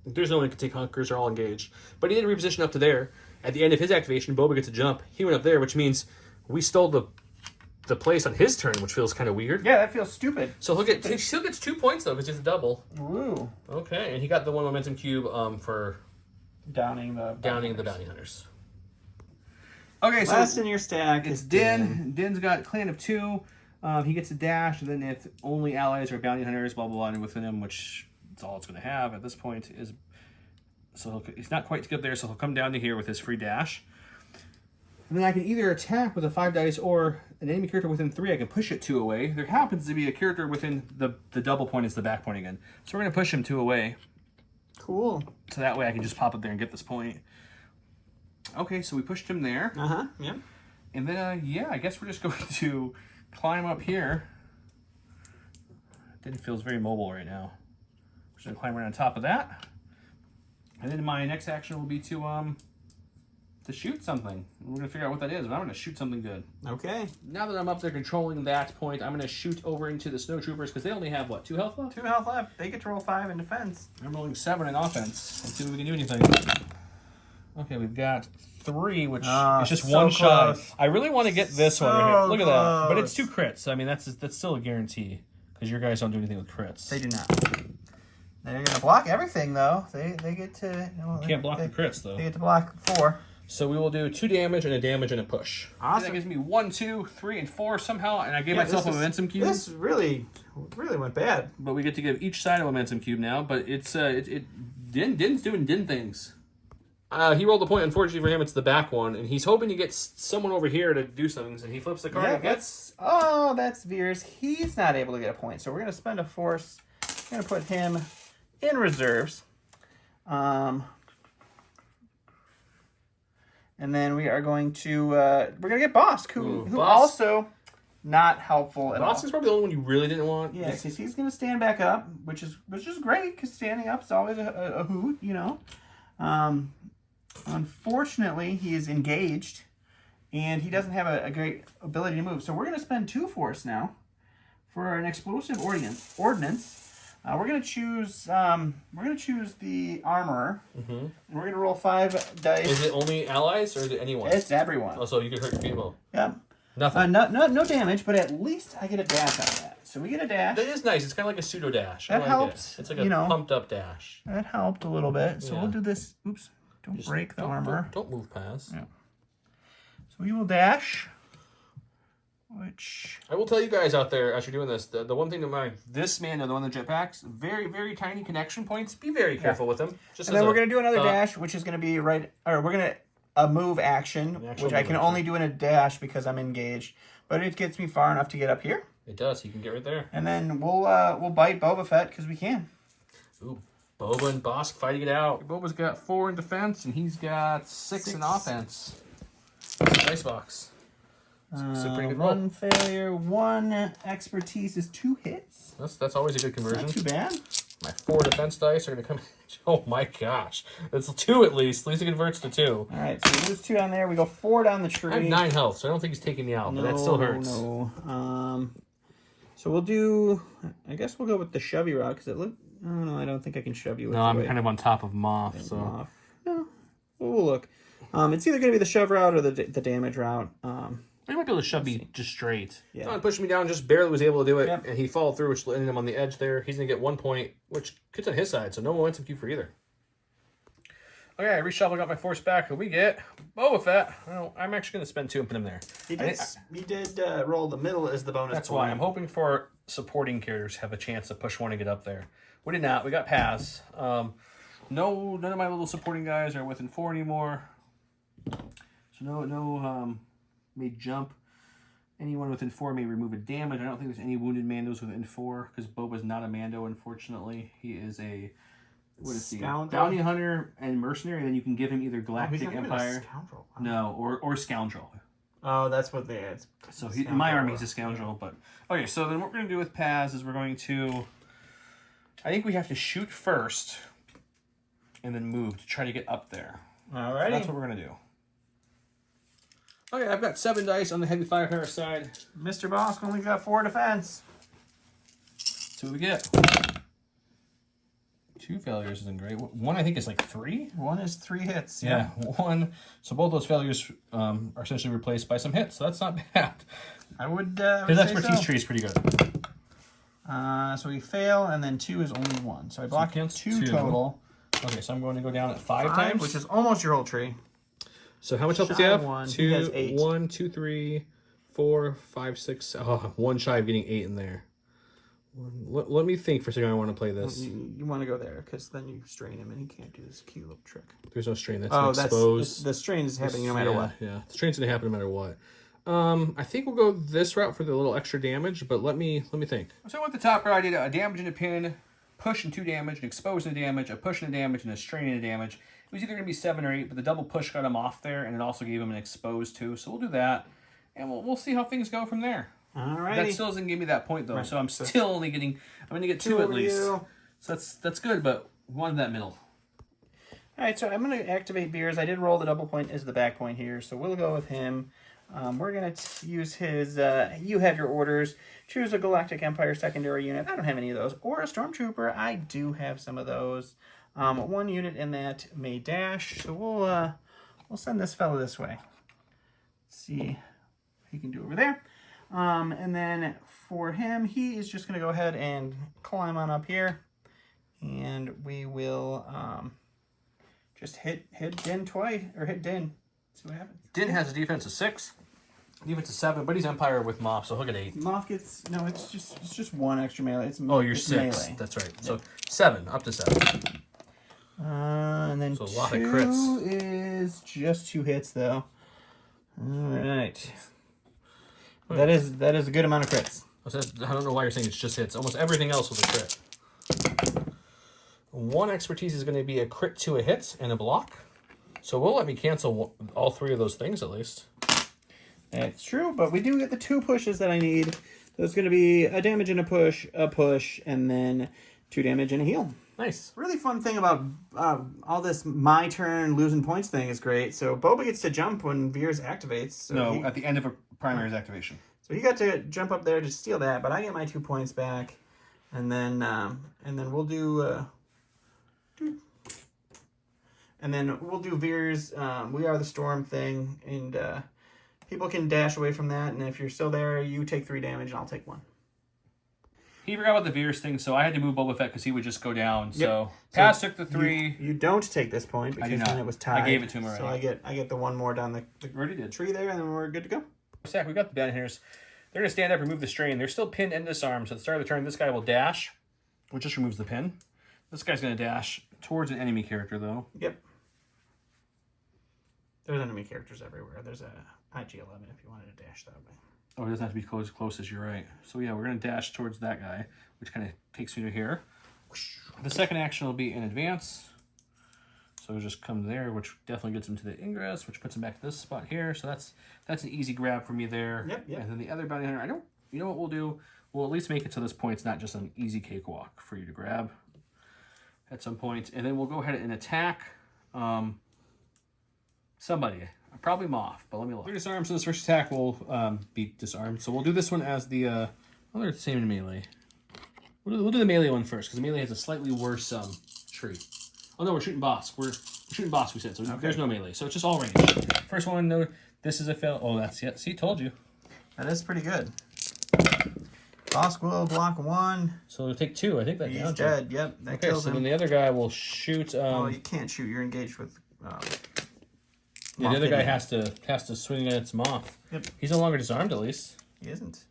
There's no one who can take hunkers; they're all engaged. But he did reposition up to there. At the end of his activation, Boba gets a jump. He went up there, which means we stole the place on his turn, which feels kind of weird. Yeah, that feels stupid. So he still gets 2 points though, because it's a double. Woo. Okay, and he got the 1 momentum cube for downing the bounty hunters. Okay, so last in your stack it's Din. Din's got Clan of 2. He gets a dash, and then if only allies or bounty hunters, blah blah blah, and within him, which is all it's going to have at this point is. So he's not quite to get there, so he'll come down to here with his free dash. And then I can either attack with a 5 dice or an enemy character within 3. I can push it 2 away. There happens to be a character within the double point is the back point again. So we're going to push him 2 away. Cool. So that way I can just pop up there and get this point. Okay, so we pushed him there. Uh-huh, yeah. And then, I guess we're just going to climb up here. Didn't feels very mobile right now. We're just going to climb right on top of that. And then my next action will be to shoot something. We're going to figure out what that is, but I'm going to shoot something good. Okay. Now that I'm up there controlling that point, I'm going to shoot over into the snowtroopers because they only have, what, 2 health left? 2 health left. They get to roll 5 in defense. I'm rolling 7 in offense. Let's see if we can do anything. Okay, we've got 3, which is just so 1 shot. I really want to get this one right here. Look at that. But it's 2 crits. I mean, that's still a guarantee because your guys don't do anything with crits. They do not. They're going to block everything, though. They get to... You can't block the crits, though. They get to block 4. So we will do 2 damage and a damage and a push. Awesome. That gives me 1, 2 3, and 4 somehow, and I gave myself a momentum cube. This really went bad. But we get to give each side a momentum cube now. But it's Din's doing Din things. He rolled a point. Unfortunately for him, it's the back one, and he's hoping to get someone over here to do something. And he flips the card. Yeah, and gets. That's Veers. He's not able to get a point, so we're going to spend a force. We're going to put him in reserves. And then we are going to we're gonna get Bosk, who Bosk. Also not helpful at all. Bosk is probably the only one you really didn't want. Yeah, because he's gonna stand back up, which is great because standing up is always a hoot, you know. Unfortunately, he is engaged, and he doesn't have a great ability to move. So we're gonna spend 2 force now for an explosive ordnance. We're gonna choose the armorer, and we're gonna roll 5 dice. Is it only allies or is it anyone? It's everyone. Oh, so you can hurt your people. Yeah. Nothing. No damage, but at least I get a dash out of that. So we get a dash. That is nice. It's kind of like a pseudo dash. That helps. It's like a pumped up dash. That helped a little bit. So Yeah. we'll do this. Oops. Don't break the armor. Don't move past. Yeah. So we will dash. Which I will tell you guys out there as you're doing this, the one thing to mind, this man, the one that jetpacks, very, very tiny connection points. Be very careful with them. And then we're going to do another dash, which is going to be we're going to a move action, which I can only do in a dash because I'm engaged. But it gets me far enough to get up here. It does. You can get right there. And then we'll bite Boba Fett because we can. Ooh, Boba and Bosk fighting it out. Boba's got 4 in defense, and he's got 6 in offense. Dice box. So pretty good roll. 1 failure, 1 expertise is 2 hits. That's always a good conversion. Not too bad. My 4 defense dice are going to come. Oh my gosh. That's 2 at least. At least it converts to 2. All right, so we lose 2 on there. We go 4 down the tree. I have 9 health, so I don't think he's taking me out, but that still hurts. No. So we'll do, I guess we'll go with the shovey route because it looked, oh no, I don't think I can shove you with I'm kind of on top of Moth, so. Moth. No, we'll look. It's either going to be the shove route or the damage route. You might be able to shove me just straight. Yeah. Someone pushed me down, just barely was able to do it, and he followed through, which landed him on the edge there. He's going to get 1 point, which gets on his side, so no momentum cue for either. Okay, I reshuffled, got my force back, and we get Boba Fett. Well, I'm actually going to spend 2 and put him there. He did roll the middle as the bonus. That's why I'm hoping for supporting characters have a chance to push one and get up there. We did not. We got Paz. None of my little supporting guys are within 4 anymore. So no may jump. Anyone within 4 may remove a damage. I don't think there's any wounded Mandos within 4 because Boba's not a Mando, unfortunately. He is a bounty hunter and mercenary. And then you can give him either Galactic Empire. Scoundrel. No, or scoundrel. Oh, that's what they is. So in my army, he's a scoundrel. But okay, so then what we're going to do with Paz is we're going to. I think we have to shoot first, and then move to try to get up there. All right, so that's what we're going to do. Okay, I've got 7 dice on the heavy firepower side. Mr. Bosk only got 4 defense. See what we get. 2 failures isn't great. 1 I think is like 3. 1 is 3 hits. Yeah, 1. So both those failures are essentially replaced by some hits. So that's not bad. I would. His expertise tree is pretty good. So we fail, and then 2 is only 1. So I block against 2 total. Okay, so I'm going to go down at 5 times, which is almost your whole tree. So how much health does he have? 1. 2, he has 8. 1, 2, 3, 4, 5, 6. Oh, 1 shy of getting 8 in there. Let me think for a second. I want to play this. You want to go there because then you strain him and he can't do this cute little trick. There's no strain. That's exposed. The strain is happening no matter what. Yeah, the strain's gonna happen no matter what. I think we'll go this route for the little extra damage, but let me think. So with the top route, I did a damage and a pin, push and 2 damage, an expose and a damage, a push and a damage, and a strain and a damage. It was either gonna be 7 or 8, but the double push got him off there, and it also gave him an expose too. So we'll do that, and we'll see how things go from there. All right. That still doesn't give me that point though, so I'm still only getting. I'm gonna get 2 at least. So that's good, but one in that middle. All right, so I'm gonna activate Beers. I did roll the double point as the back point here, so we'll go with him. We're gonna use his. You have your orders. Choose a Galactic Empire secondary unit. I don't have any of those, or a Stormtrooper. I do have some of those. 1 unit in that may dash, so we'll send this fella this way. Let's see what he can do over there. And then for him, he is just going to go ahead and climb on up here. And we will just hit Din twice, or hit Din. See what happens. Din has a defense of 6, defense of 7, but he's Empire with Moff, so he'll get 8. Moff gets, no, it's just 1 extra melee. You're 6. Melee. That's right. So 7, up to 7. And then so a lot 2 of crits. Is just 2 hits, though. All right. That is a good amount of crits. I don't know why you're saying it's just hits. Almost everything else was a crit. 1 expertise is going to be a crit to a hit and a block. So we'll let me cancel all 3 of those things at least. That's true, but we do get the 2 pushes that I need. So it's going to be a damage and a push, and then 2 damage and a heal. Nice. Really fun thing about all this my turn losing points thing is great. So Boba gets to jump when Veers activates. So at the end of a primary's activation. So he got to jump up there to steal that, but I get my 2 points back, and then we'll do. And then we'll do Veers. We are the storm thing, and people can dash away from that, and if you're still there, you take 3 damage, and I'll take 1. He forgot about the Veers thing, so I had to move Boba Fett because he would just go down. So Paz took the 3. You don't take this point because then it was tied. I gave it to him already. So I get the 1 more down the tree there, and then we're good to go. Sack, we got the bounty hunters. They're going to stand up, remove the strain. They're still pinned and disarmed. So at the start of the turn, this guy will dash, which just removes the pin. This guy's going to dash towards an enemy character, though. Yep. There's enemy characters everywhere. There's a IG-11 if you wanted to dash that way. Oh, it doesn't have to be close as you're right. So yeah, we're going to dash towards that guy, which kind of takes me to here. The second action will be in advance. So it'll just come there, which definitely gets him to the ingress, which puts him back to this spot here. So that's an easy grab for me there. Yep. And then the other bounty hunter, you know what we'll do? We'll at least make it to this point. It's not just an easy cakewalk for you to grab at some point. And then we'll go ahead and attack somebody. Probably Moff, but let me look. We're disarmed, so this first attack will be disarmed. So we'll do this one as the... oh, they're the same in melee. We'll do the melee one first, because the melee has a slightly worse tree. Oh no, we're shooting boss. We're shooting boss, we said, so there's no melee. So it's just all range. First one, no, this is a fail. Oh, that's it. See, told you. That is pretty good. Boss will block 1. So it'll take 2. I think that He's dead. Yep, that kills him. Then the other guy will shoot... oh, you can't shoot. You're engaged with... yeah, the other guy has to swing at its Moff. Yep. He's no longer disarmed, at least. He isn't.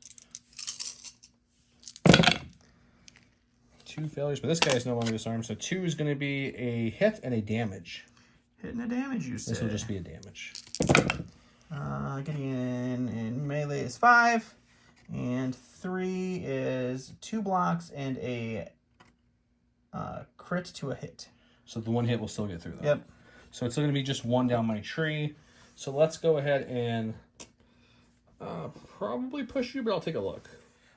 2 failures, but this guy is no longer disarmed, so 2 is going to be a hit and a damage. Hit and a damage, you say? This will just be a damage. Getting in melee is 5, and 3 is 2 blocks and a crit to a hit. So the 1 hit will still get through, though. Yep. So it's going to be just 1 down my tree. So let's go ahead and probably push you, but I'll take a look.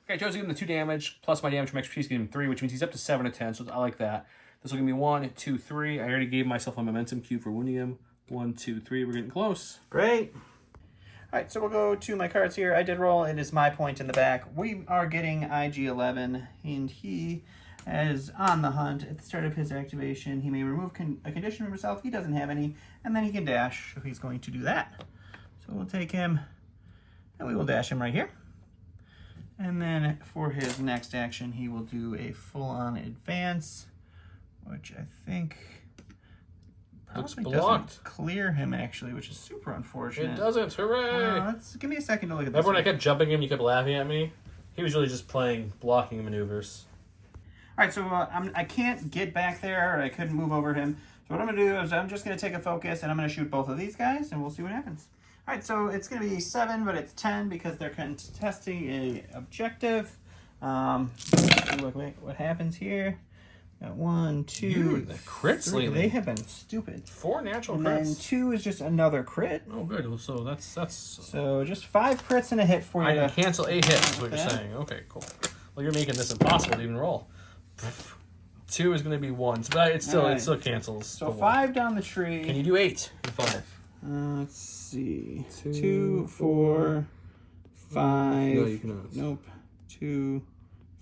Okay, I chose to give him the 2 damage, plus my damage from expertise, give him 3, which means he's up to 7 to 10, so I like that. This will give me 1, 2, 3. I already gave myself a momentum cube for wounding him. 1, 2, 3. We're getting close. Great. All right, so we'll go to my cards here. I did roll. It is my point in the back. We are getting IG-11, and he is on the hunt. At the start of his activation, he may remove a condition from himself. He doesn't have any, and then he can dash, so he's going to do that. So we'll take him, and we will dash him right here. And then for his next action, he will do a full-on advance, which I think probably doesn't clear him, actually, which is super unfortunate. It doesn't. Hooray! Give me a second to look at this. Remember when I kept jumping him, you kept laughing at me? He was really just playing blocking maneuvers. All right, so I can't get back there, or I couldn't move over him. So what I'm going to do is I'm just going to take a focus, and I'm going to shoot both of these guys, and we'll see what happens. All right, so it's going to be 7, but it's 10 because they're contesting a objective. Look what happens here. Got 1, 2, Dude, the crits 3. lately. They have been stupid. 4 natural And crits. then 2 is just another crit. Oh, good. So that's. So just 5 crits and a hit for you. I to can cancel a hit. Is what you're saying. Okay, cool. Well, you're making this impossible to even roll. 2 is going to be 1, but it still cancels. So 5 down the tree. Can you do 8 and 5? Let's see. 2, 4, 5. No, you cannot. Nope. 2,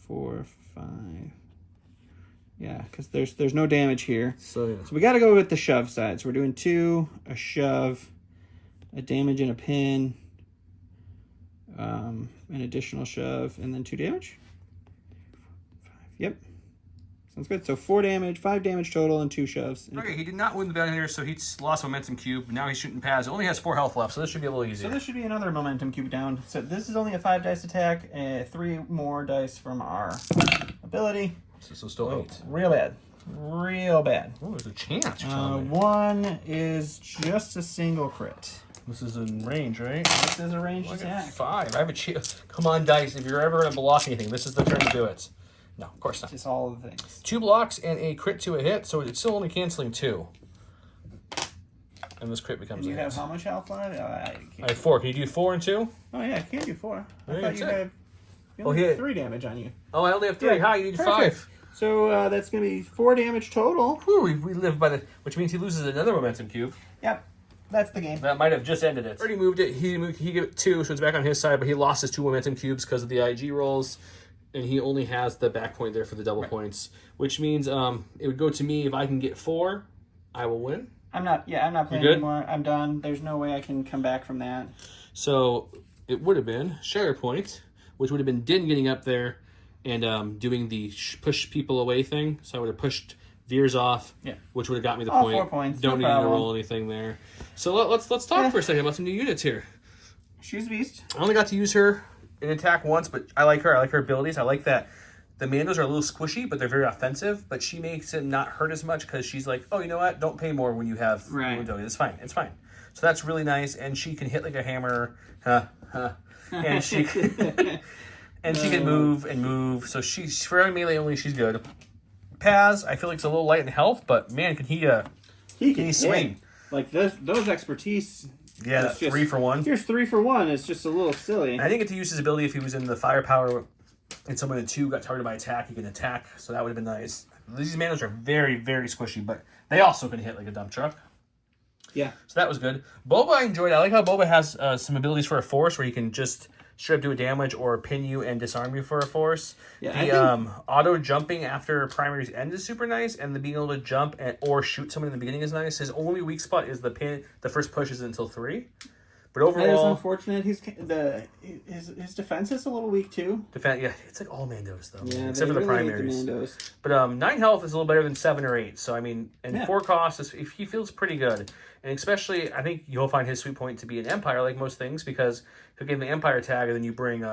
4, 5. Yeah, because there's no damage here. So yeah. So we got to go with the shove side. So we're doing 2, a shove, a damage and a pin, an additional shove, and then 2 damage. 5. Yep. Sounds good. So 4 damage, 5 damage total, and 2 shoves. Okay, he did not win the bounty hunter, so he's lost momentum cube. Now he's shooting Paz. It only has 4 health left, so this should be a little easier. So this should be another momentum cube down. So this is only a 5 dice attack, 3 more dice from our ability. So still 8. Real bad. Real bad. Oh, there's a chance. You're telling me. 1 is just a single crit. This is in range, right? This is a ranged Look attack. at 5. I have a chance. Come on, dice. If you're ever going to block anything, this is the turn to do it. No, of course not. Just all of the things. 2 blocks and a crit to a hit, so it's still only canceling 2. And this crit becomes And a you have hit. how much health left? I have 4. Can you do 4 and 2? Oh yeah, I can do 4. I Yeah, thought you that's it. had only yeah. 3 damage on you. Oh, I only have 3. Yeah, Hi, you need perfect. 5. So that's going to be 4 damage total. Whew, we live by the... Which means he loses another momentum cube. Yep, that's the game. That might have just ended it. Already moved it. He gave it 2, so it's back on his side, but he lost his 2 momentum cubes because of the IG rolls. And he only has the back point there for the double points, which means it would go to me. If I can get 4, I will win. I'm not playing anymore. I'm done. There's no way I can come back from that. So it would have been Shatterpoint, which would have been Din getting up there and doing the push people away thing. So I would have pushed Veers off, which would have got me the All point. 4 points. Don't No need to problem. roll anything there. So let's talk for a second about some new units here. She's a beast. I only got to use her in attack once, but I like her. I like her abilities. I like that the Mandos are a little squishy, but they're very offensive. But she makes it not hurt as much because she's like, oh, you know what? Don't pay more when you have ability. It's fine. It's fine. So that's really nice. And she can hit like a hammer. And she and she can move and move. So she's for melee only. She's good. Paz, I feel like it's a little light in health, but man, can he swing? Like those expertise. Yeah, that's 3 for 1. Here's 3 for 1. It's just a little silly. I didn't get to use his ability if he was in the firepower and someone in 2 got targeted by attack, he can attack, so that would have been nice. These Mandos are very, very squishy, but they also can hit like a dump truck. Yeah. So that was good. Boba I enjoyed. I like how Boba has some abilities for a force where he can just straight up do a damage or pin you and disarm you for a force. Yeah, the auto jumping after primaries end is super nice, and the being able to jump or shoot someone in the beginning is nice. His only weak spot is the pin. The first push is until 3. But overall, that is unfortunate. His defense is a little weak too. Yeah, it's like all Mandos though. Yeah, except for the really primaries. the Mandos. But 9 health is a little better than 7 or 8. So I mean, and 4 costs, he feels pretty good. And especially, I think you'll find his sweet point to be an Empire, like most things, because he'll give him the Empire tag, and then you bring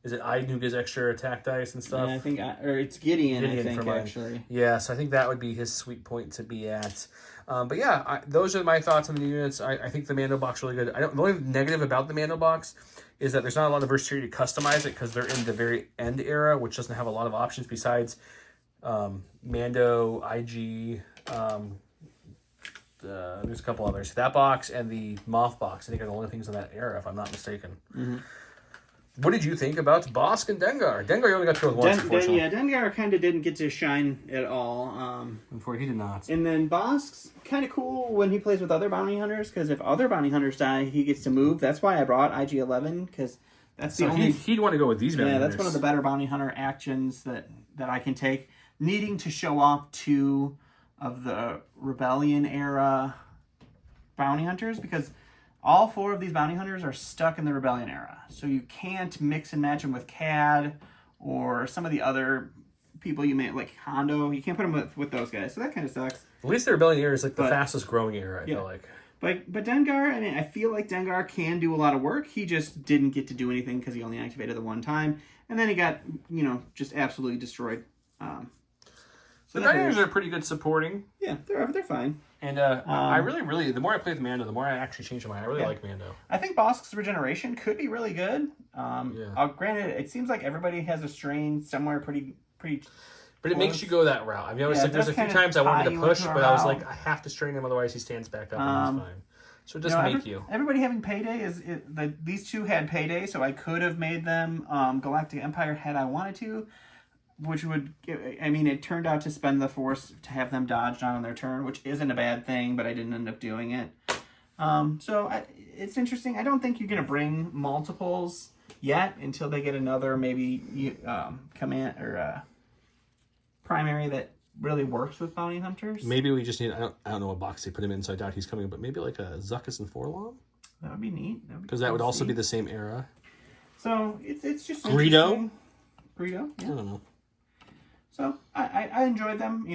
is it Iden who gives extra attack dice and stuff? Yeah, I think, or it's Gideon I think, for mine. actually. Yeah, so I think that would be his sweet point to be at. But yeah, those are my thoughts on the new units. I think the Mando box is really good. The only negative about the Mando box is that there's not a lot of versatility to customize it because they're in the very end era, which doesn't have a lot of options besides Mando, IG, there's a couple others. That box and the Moth box, I think, are the only things in that era, if I'm not mistaken. Mm-hmm. What did you think about Bosk and Dengar? Dengar, you only got to go with once, unfortunately. Yeah, Dengar kind of didn't get to shine at all. He did not. And then Bosk's kind of cool when he plays with other bounty hunters, because if other bounty hunters die, he gets to move. That's why I brought IG-11, because that's the only... He'd want to go with these bounty hunters. Yeah, that's one of the better bounty hunter actions that I can take. Needing to show off 2 of the Rebellion era bounty hunters, because all 4 of these bounty hunters are stuck in the Rebellion era. So you can't mix and match them with CAD or some of the other people you may, like Hondo. You can't put them with those guys. So that kind of sucks. At least the Rebellion era is like the fastest growing era, I feel like. But Dengar, I mean, I feel like Dengar can do a lot of work. He just didn't get to do anything because he only activated the one time. And then he got, just absolutely destroyed. So the Niners are pretty good supporting. Yeah, they're fine. And I really, the more I play with Mando, the more I actually change my mind. I really like Mando. I think Bosk's regeneration could be really good. Granted, it seems like everybody has a strain somewhere pretty. But it makes you go that route. I mean, there's a few times I wanted to push, but I was like, I have to strain him, otherwise he stands back up and he's fine. So it doesn't make you. Everybody having payday these 2 had payday, so I could have made them Galactic Empire had I wanted to. Which would, it turned out to spend the force to have them dodged on their turn, which isn't a bad thing, but I didn't end up doing it. It's interesting. I don't think you're going to bring multiples yet until they get another maybe command or primary that really works with bounty hunters. Maybe we just need, I don't know what box they put him in, so I doubt he's coming, but maybe like a Zuckuss and Forlom? That would be neat. Because that would also be the same era. So it's just Greedo? Yeah. I don't know. So I enjoyed them.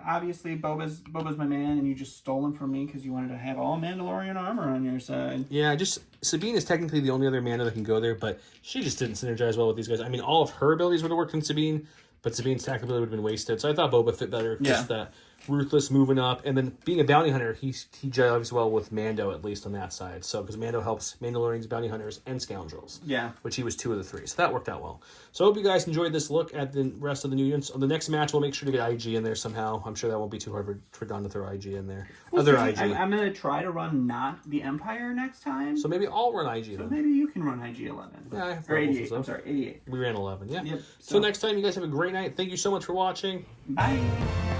Obviously Boba's my man, and you just stole him from me because you wanted to have all Mandalorian armor on your side. Yeah, Sabine is technically the only other Mando that can go there, but she just didn't synergize well with these guys. I mean, all of her abilities would have worked in Sabine, but Sabine's tactical ability would have been wasted. So I thought Boba fit better. Yeah. Just that ruthless moving up, and then being a bounty hunter, he jives well with Mando, at least on that side. So because Mando helps Mandalorians, bounty hunters, and scoundrels. Yeah, which he was 2 of the 3. So that worked out well. So I hope you guys enjoyed this look at the rest of the new units. On the next match, we'll make sure to get IG in there somehow. I'm sure that won't be too hard for Don to throw IG in there. IG. I'm gonna try to run not the Empire next time. So maybe I'll run IG. So maybe you can run IG-11. Yeah, or 88. I'm sorry, 88. We ran 11. Yeah. Yep. So next time, you guys have a great night. Thank you so much for watching. Bye.